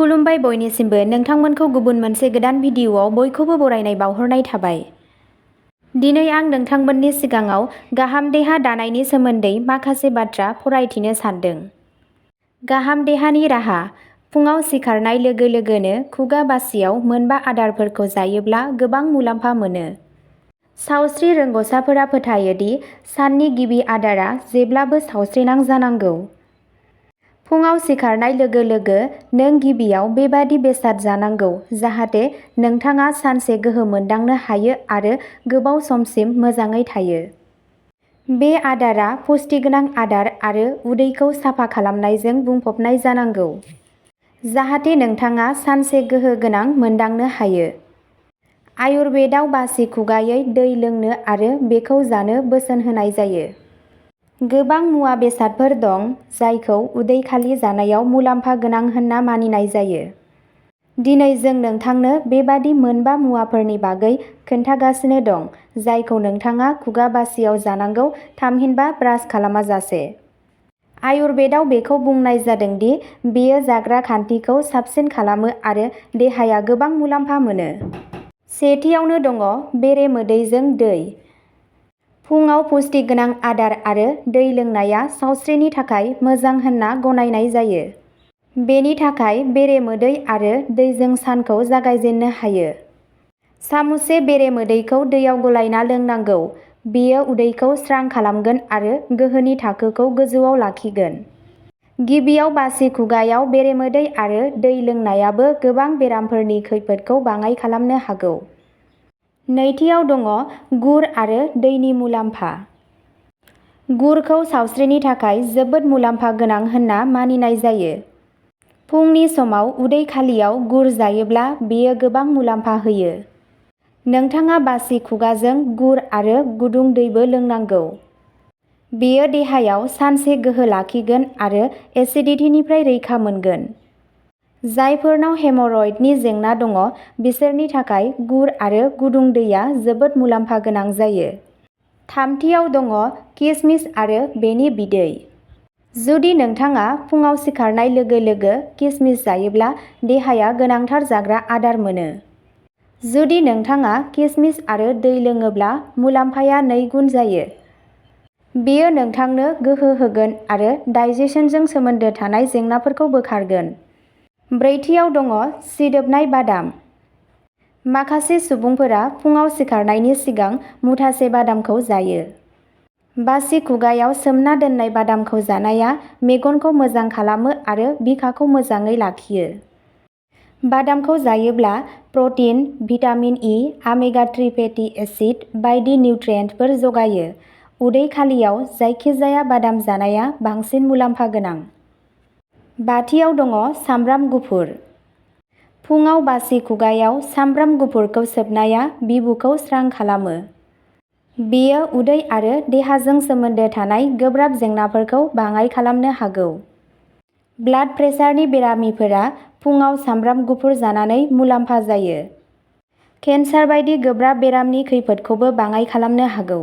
खुलुमबाय बयनिसिमबो नोंथांमोनखौ गुबुन मोनसे गोदान भिडिअआव बयखौबो बरायनाय बावहरनाय थाबाय। दिनै आं नोंथांमोननि सिगाङाव गाहाम देहा दानायनि सोमोन्दै माखासे बाथ्रा फरायथिनो सानदों। गाहाम देहानि राहा। फुङाव सिखारनाय लोगो लोगोनो खुगा बासियाव मोनबा आदारफोरखौ जायोब्ला गोबां मुलाम्फा मोनो। सावस्रि रोंग'साफोरा फोथायो दि साननि गिबि आदारा जेब्लाबो सावस्रिनां जानांगौ। फुङाव सिखारनाय लोगो लोगो नों गिबियाव बेबादि बेसाद जानांगौ जाहाथे नोंथाङा सानसे गोहो मोनदांनो हायो आरो गोबाव समसिम मोजाङै थायो। बे आदारा पुष्टिगोनां आदार आरो उदैखौ साफा खालामनायजों बुंफबनाय जानांगौ, जाहाथे नोंथाङा सानसे गोहो गोनां मोनदांनो हायो। आयुर्वेदाव बासि खुगायै दै लोंनो आरो बेखौ जानो बोसोन होनाय जायो। गोबां मुवा बेसादफोर दं जायखौ उदै खालि जानायाव मुलाम्फा गोनां होनना मानिनाय जायो। दिनै जों नोंथांनो बेबादि मोनबा मुवाफोरनि बागै खोन्थागासिनो दं जायखौ नोंथाङा खुगा बासियाव जानांगौ थामहिनबा ब्रास खालामाजासे। आयुर्वेदाव बेखौ बुंनाय जादों दि बेयो जाग्रा खान्थिखौ साबसिन खालामो आरो देहाया गोबां मुलाम्फा मोनो। सेथियावनो दङ बेरे मोदैजों दै। फुंआव पुष्टिगोनां आदार आरो दै लोंनाया सावस्रिनि थाखाय मोजां होनना गनायनाय जायो। बेनि थाखाय बेरे मोदै आरो दैजों सानखौ जागायजेननो हायो। सामुससे बेरे मोदैखौ दैयाव गलायना लोंनांगौ। बेयो उदैखौ स्रां खालामगोन आरो गोहोनि थाखोखौ गोजौआव लाखिगोन। गिबियाव बासि खुगायाव बेरेमोदै आरो दै लोंनायाबो गोबां बेरामफोरनि खैफोदखौ बाङाइ खालामनो हागौ। नैथियाव दङ गुर आरो दैनि मुलाम्फा। गुरखौ सावस्रिनि थाखाय जोबोद मुलाम्फा गोनां होनना मानिनाय जायो। फुंनि समाव उदै खालियाव गुर जायोब्ला बेयो गोबां मुलाम्फा होयो। नोंथाङा बासि खुगाजों गुर आरो गुदुं दैबो लोंनांगौ। बेयो देहायाव सानसे गोहो लाखिगोन आरो एसिडिटीनिफ्राय रैखा मोनगोन। जायफोरनाव हेम'रइडनि जेंना दङ बिसोरनि थाखाय गुर आरो गुदुं दैया जोबोद मुलाम्फा गोनां जायो। थामथियाव दङ किसमिस आरो बेनि बिदै। जुदि नोंथाङा फुङाव सिखारनाय लोगो लोगो किसमिस जायोब्ला देहाया गोनांथार जाग्रा आदार मोनो। जुदि नोंथाङा किसमिस आरो दै लोङोब्ला मुलाम्फाया 2 गुन जायो। बेयो नोंथांनो गोहो होगोन आरो डाइजेशनजों सोमोन्दो थानाय जेंनाफोरखौ बोखारगोन। ब्रैथियाव दङ सिदोबनाय बादाम। माखासे सुबुंफोरा फुङाव सिखारनायनि सिगां मुथासे बादामखौ जायो। बासि खुगायाव सोमना दोननाय बादामखौ जानाया मेगनखौ मोजां खालामो आरो बिखाखौ मोजाङै लाखियो। बादामखौ जायोब्ला protein, vitamin E, omega-3 fatty acid बायदि निउट्रियेन्टफोर जगायो। उदै खालियाव जायखिजाया बादाम जानाया बांसिन मुलाम्फा गोनां। बाथियाव दङ सामब्राम गुफुर। फुङाव बासि खुगायाव सामब्राम गुफुरखौ सोबनाया बिबुखौ स्रां खालामो। बेयो उदै आरो देहाजों सोमोन्दो थानाय गोब्राब जेंनाफोरखौ बाङाइ खालामनो हागौ। ब्लाड प्रेसारनि बेरामिफोरा फुङाव सामब्राम गुफुर जानानै मुलाम्फा जायो। केन्सार बायदि गोब्राब बेरामनि खैफोदखौबो बाङाइ खालामनो हागौ।